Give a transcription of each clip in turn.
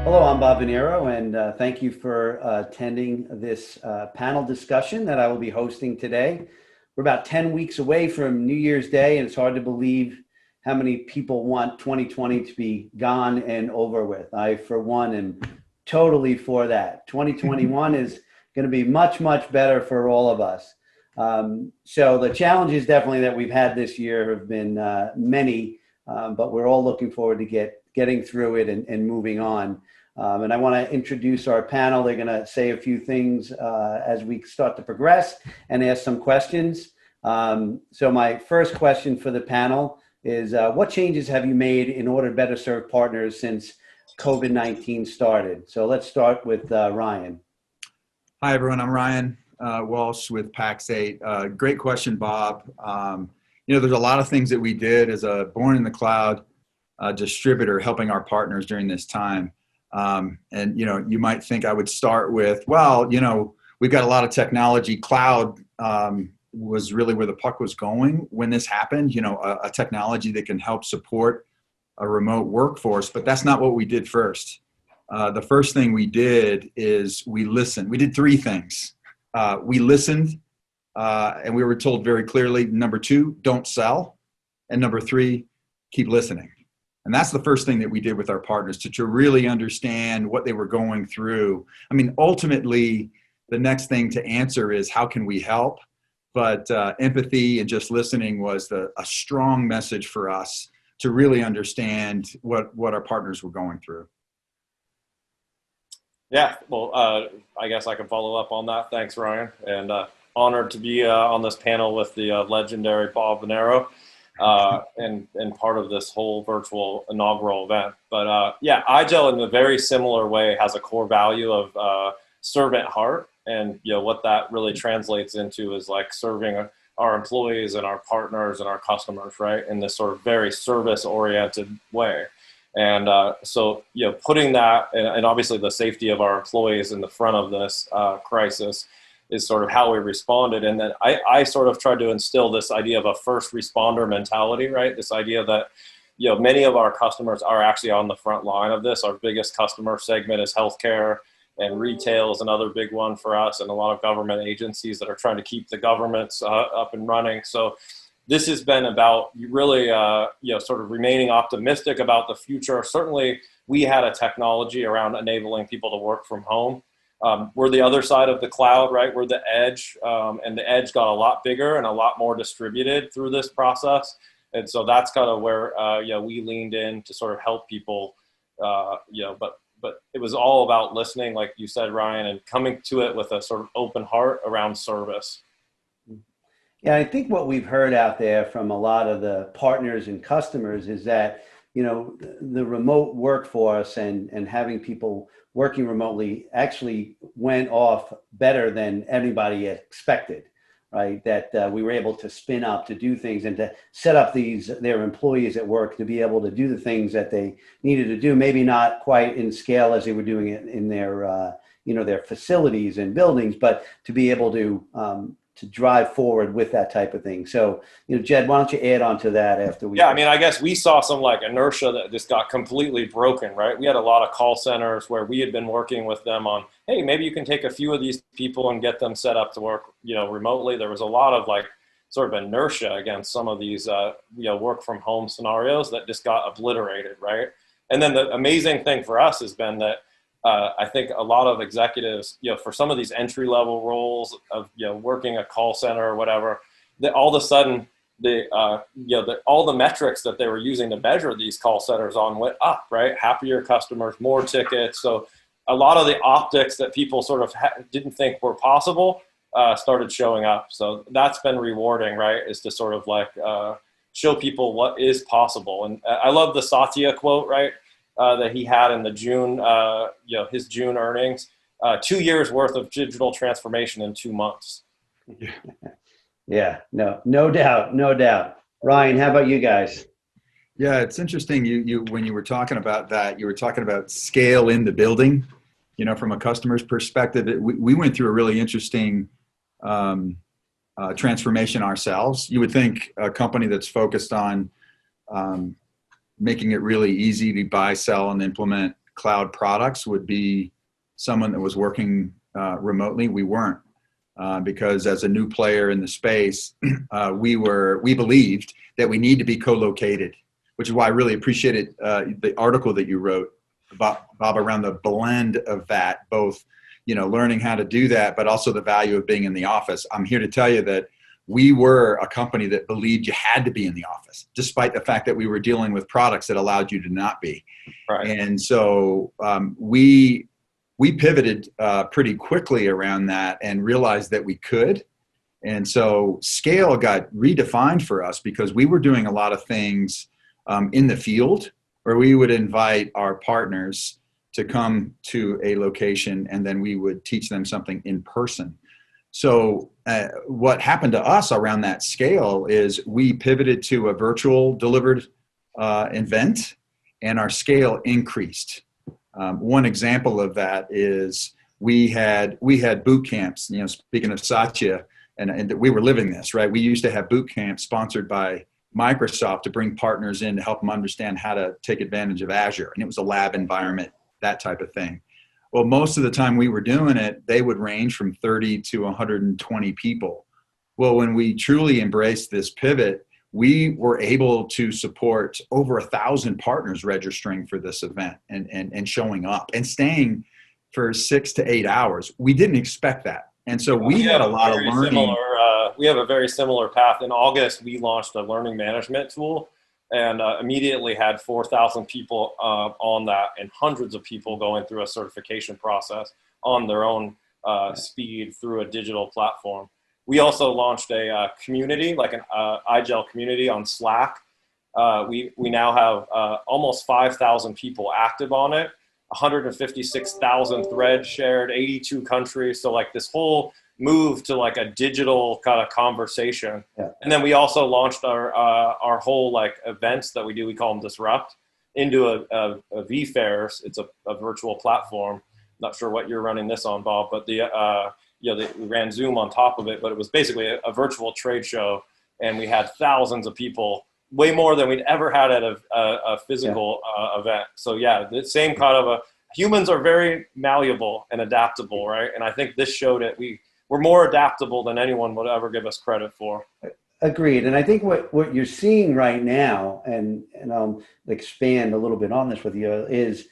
Hello, I'm Bob Venero, and thank you for attending this panel discussion that I will be hosting today. We're about 10 weeks away from New Year's Day, and it's hard to believe how many people want 2020 to be gone and over with. I, for one, am totally for that. 2021 is going to be much, much better for all of us. So the challenges definitely that we've had this year have been many, but we're all looking forward to getting through it and moving on. And I want to introduce our panel. They're going to say a few things as we start to progress and ask some questions. So my first question for the panel is, what changes have you made in order to better serve partners since COVID-19 started? So let's start with Ryan. Hi, everyone. I'm Ryan Walsh with Pax. Great question, Bob. There's a lot of things that we did as a born in the cloud distributor helping our partners during this time. You might think I would start with, we've got a lot of technology. Cloud was really where the puck was going when this happened, a technology that can help support a remote workforce, but that's not what we did first. The first thing we did is we listened. We did three things. We listened, and we were told very clearly, number two, don't sell. And number three, keep listening. And that's the first thing that we did with our partners to really understand what they were going through. I mean, ultimately, the next thing to answer is how can we help? But empathy and just listening was a strong message for us to really understand what our partners were going through. Yeah, well, I guess I can follow up on that. Thanks, Ryan. And honored to be on this panel with the legendary Bob Venero. And part of this whole virtual inaugural event. But IGEL in a very similar way has a core value of servant heart. And what that really translates into is like serving our employees and our partners and our customers, right, in this sort of very service-oriented way. And so putting that, and obviously the safety of our employees in the front of this crisis is sort of how we responded. And then I sort of tried to instill this idea of a first responder mentality, right? This idea that, many of our customers are actually on the front line of this. Our biggest customer segment is healthcare, and retail is another big one for us, and a lot of government agencies that are trying to keep the governments up and running. So this has been about really, sort of remaining optimistic about the future. Certainly, we had a technology around enabling people to work from home. We're the other side of the cloud, right? We're the edge, and the edge got a lot bigger and a lot more distributed through this process. And so that's kind of where, we leaned in to sort of help people, but it was all about listening, like you said, Ryan, and coming to it with a sort of open heart around service. Yeah, I think what we've heard out there from a lot of the partners and customers is that, the remote workforce and having people working remotely actually went off better than anybody expected, right? That we were able to spin up, to do things and to set up their employees at work to be able to do the things that they needed to do, maybe not quite in scale as they were doing it in their, their facilities and buildings, but to be able to drive forward with that type of thing. So, Jed, why don't you add on to that after we... Yeah, I mean, I guess we saw some like inertia that just got completely broken, right? We had a lot of call centers where we had been working with them on, hey, maybe you can take a few of these people and get them set up to work, remotely. There was a lot of like sort of inertia against some of these, work from home scenarios that just got obliterated, right? And then the amazing thing for us has been that I think a lot of executives, for some of these entry-level roles of, working a call center or whatever, that all of a sudden, all the metrics that they were using to measure these call centers on went up, right? Happier customers, more tickets. So a lot of the optics that people sort of didn't think were possible started showing up. So that's been rewarding, right? Is to sort of like show people what is possible. And I love the Satya quote, right? That he had in the June, his June earnings, 2 years worth of digital transformation in 2 months. Yeah, no doubt. Ryan, how about you guys? Yeah, it's interesting. You when you were talking about that, you were talking about scale in the building. From a customer's perspective, we went through a really interesting transformation ourselves. You would think a company that's focused on making it really easy to buy, sell, and implement cloud products would be someone that was working remotely. We weren't, because as a new player in the space, we believed that we need to be co-located, which is why I really appreciated the article that you wrote, Bob, around the blend of that, both, learning how to do that, but also the value of being in the office. I'm here to tell you that we were a company that believed you had to be in the office, despite the fact that we were dealing with products that allowed you to not be. Right. And so we pivoted pretty quickly around that and realized that we could. And so scale got redefined for us because we were doing a lot of things in the field where we would invite our partners to come to a location and then we would teach them something in person. So what happened to us around that scale is we pivoted to a virtual delivered event, and our scale increased. One example of that is we had boot camps. Speaking of Satya, and we were living this, right? We used to have boot camps sponsored by Microsoft to bring partners in to help them understand how to take advantage of Azure, and it was a lab environment, that type of thing. Well, most of the time we were doing it, they would range from 30 to 120 people. Well, when we truly embraced this pivot, we were able to support over 1,000 partners registering for this event and showing up and staying for 6 to 8 hours. We didn't expect that. And so we had a lot of learning. We have a very similar path. In August, we launched a learning management tool and immediately had 4,000 people on that and hundreds of people going through a certification process on their own speed through a digital platform. We also launched a community, like an IGEL community on Slack. We now have almost 5,000 people active on it, 156,000 threads shared, 82 countries. So like this whole move to like a digital kind of conversation. Yeah. And then we also launched our whole like events that we do, we call them Disrupt, into a vFairs. It's a virtual platform. Not sure what you're running this on, Bob, but we ran Zoom on top of it, but it was basically a virtual trade show, and we had thousands of people, way more than we'd ever had at a physical event. So yeah, the same kind of humans are very malleable and adaptable, right? And I think this showed it. We're more adaptable than anyone would ever give us credit for. Agreed. And I think what you're seeing right now, and I'll expand a little bit on this with you, is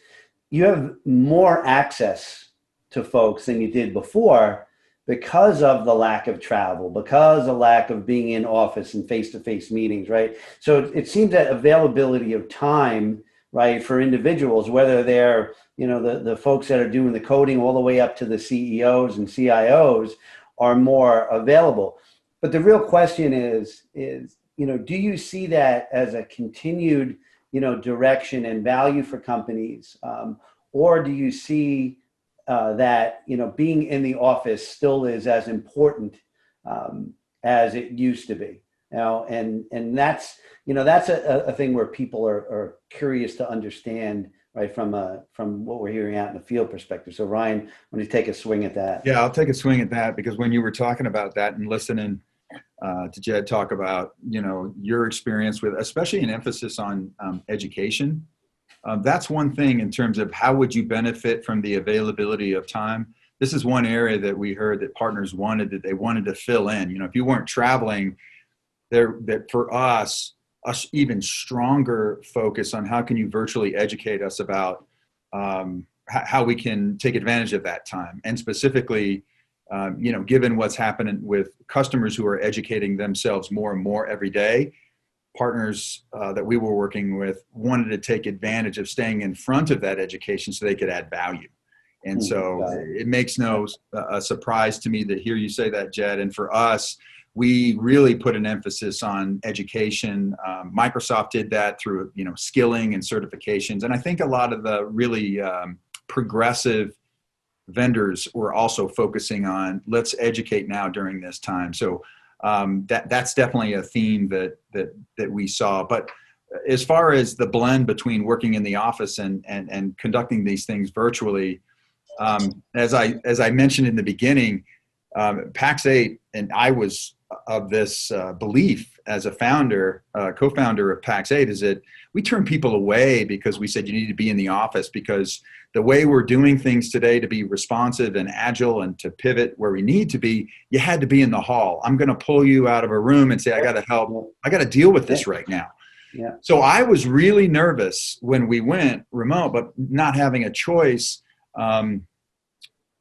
you have more access to folks than you did before because of the lack of travel, because of the lack of being in office and face-to-face meetings, right? So it seems that availability of time, right, for individuals, whether they're, the folks that are doing the coding all the way up to the CEOs and CIOs, are more available. But the real question is, do you see that as a continued, direction and value for companies? Or do you see that, being in the office still is as important as it used to be? And that's, that's a thing where people are curious to understand, right, from what we're hearing out in the field perspective. So Ryan, why don't you take a swing at that? Yeah, I'll take a swing at that, because when you were talking about that and listening to Jed talk about, your experience with, especially an emphasis on education, that's one thing in terms of how would you benefit from the availability of time. This is one area that we heard that partners wanted to fill in. If you weren't traveling, that for us even stronger focus on how can you virtually educate us about how we can take advantage of that time. And specifically, given what's happening with customers who are educating themselves more and more every day, partners that we were working with wanted to take advantage of staying in front of that education so they could add value. And so it makes no surprise to me to hear you say that, Jed. And for us, we really put an emphasis on education. Microsoft did that through, skilling and certifications. And I think a lot of the really progressive vendors were also focusing on let's educate now during this time. So that's definitely a theme that we saw. But as far as the blend between working in the office and conducting these things virtually, as I mentioned in the beginning, Pax 8, and I was this belief as a founder, co-founder of Pax 8 is that we turn people away because we said you need to be in the office, because the way we're doing things today to be responsive and agile and to pivot where we need to be, you had to be in the hall. I'm going to pull you out of a room and say, I got to help. I got to deal with this right now. Yeah. So I was really nervous when we went remote, but not having a choice,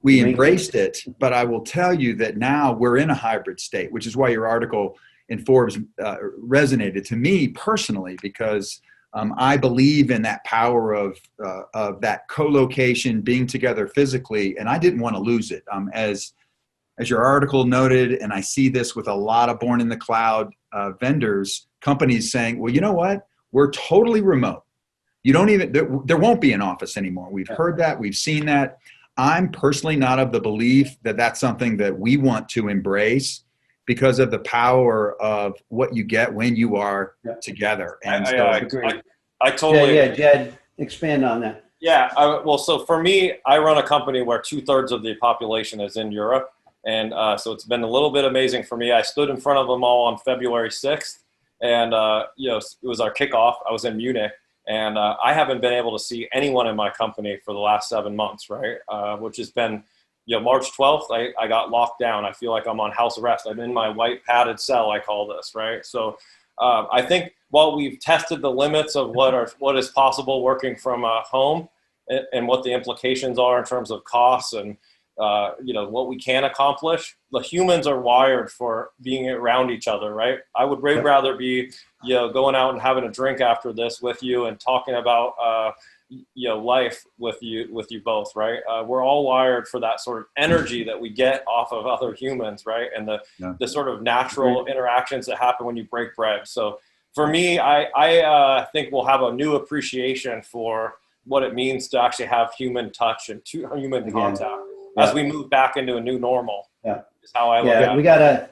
we embraced it. But I will tell you that now we're in a hybrid state, which is why your article in Forbes resonated to me personally, because I believe in that power of that co-location, being together physically, and I didn't want to lose it. As your article noted, and I see this with a lot of born in the cloud vendors, companies saying, well, you know what? We're totally remote. You don't even, there won't be an office anymore. We've heard that, we've seen that. I'm personally not of the belief that that's something that we want to embrace because of the power of what you get when you are together. And I totally yeah, Jed, expand on that. Yeah, well, so for me, I run a company where 2/3 of the population is in Europe. And so it's been a little bit amazing for me. I stood in front of them all on February 6th. And, it was our kickoff. I was in Munich. And I haven't been able to see anyone in my company for the last 7 months, right? Which has been, March 12th, I got locked down. I feel like I'm on house arrest. I'm in my white padded cell, I call this, right? So I think while we've tested the limits of what is possible working from home and what the implications are in terms of costs and, what we can accomplish, the humans are wired for being around each other, right? I would way rather be, going out and having a drink after this with you and talking about, life with you both, right? We're all wired for that sort of energy that we get off of other humans, right? And the sort of natural interactions that happen when you break bread. So for me, I think we'll have a new appreciation for what it means to actually have human touch and human contact as we move back into a new normal. Is how I look at it.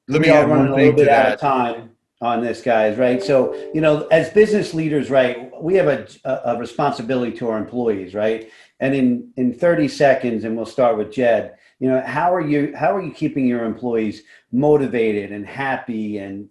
Let me add one thing to that. Out of time on this, guys, right? So, as business leaders, right, we have a responsibility to our employees, right? And in 30 seconds, and we'll start with Jed, how are you keeping your employees motivated and happy and,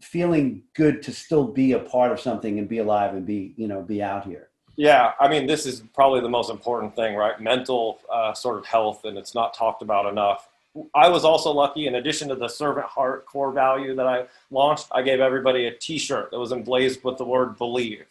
feeling good to still be a part of something and be alive and be out here? Yeah, I mean, this is probably the most important thing, right? Mental sort of health, and it's not talked about enough. I was also lucky, in addition to the servant heart core value that I launched, I gave everybody a t-shirt that was emblazoned with the word believe.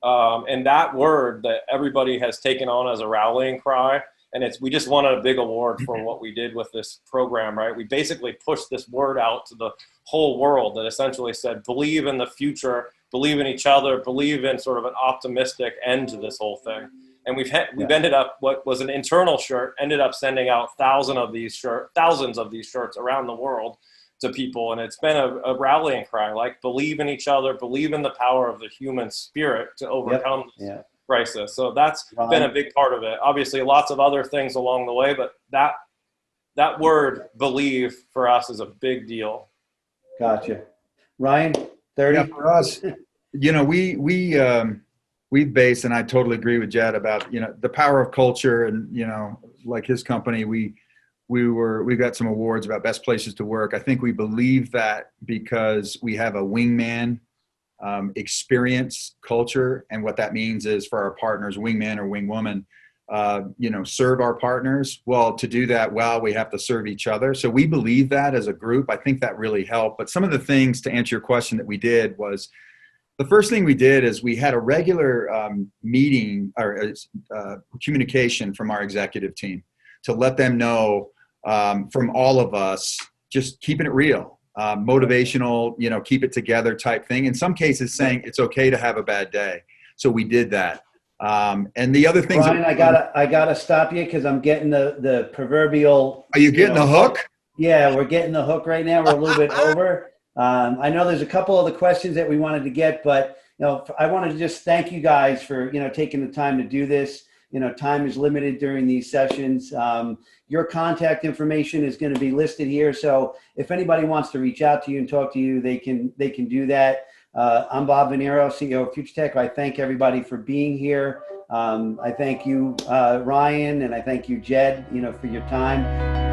And that word that everybody has taken on as a rallying cry, and we just won a big award for what we did with this program, right? We basically pushed this word out to the whole world that essentially said, believe in the future, believe in each other, believe in sort of an optimistic end to this whole thing. And we've ended up, what was an internal shirt, ended up sending out thousands of these shirts around the world to people. And it's been a rallying cry, like believe in each other, believe in the power of the human spirit to overcome this crisis. So that's been a big part of it. Obviously, lots of other things along the way, but that word believe for us is a big deal. Gotcha. Ryan, 30? Yeah, for us, we've based, and I totally agree with Jed about, the power of culture and, like his company, we got some awards about best places to work. I think we believe that because we have a wingman experience culture. And what that means is for our partners, wingman or wingwoman, serve our partners. Well, to do that well, we have to serve each other. So we believe that as a group. I think that really helped. But some of the things, to answer your question, that we did was, the first thing we did is we had a regular meeting or communication from our executive team to let them know from all of us, just keeping it real, motivational, keep it together type thing. In some cases saying it's okay to have a bad day. So we did that. And the other things, Brian, I gotta stop you because I'm getting the proverbial. Are you getting the hook? Yeah, we're getting the hook right now. We're a little bit over. I know there's a couple of the questions that we wanted to get, but I wanted to just thank you guys for taking the time to do this. Time is limited during these sessions. Your contact information is going to be listed here, so if anybody wants to reach out to you and talk to you, they can do that. I'm Bob Venero, CEO of Future Tech. I thank everybody for being here. I thank you, Ryan, and I thank you, Jed, for your time.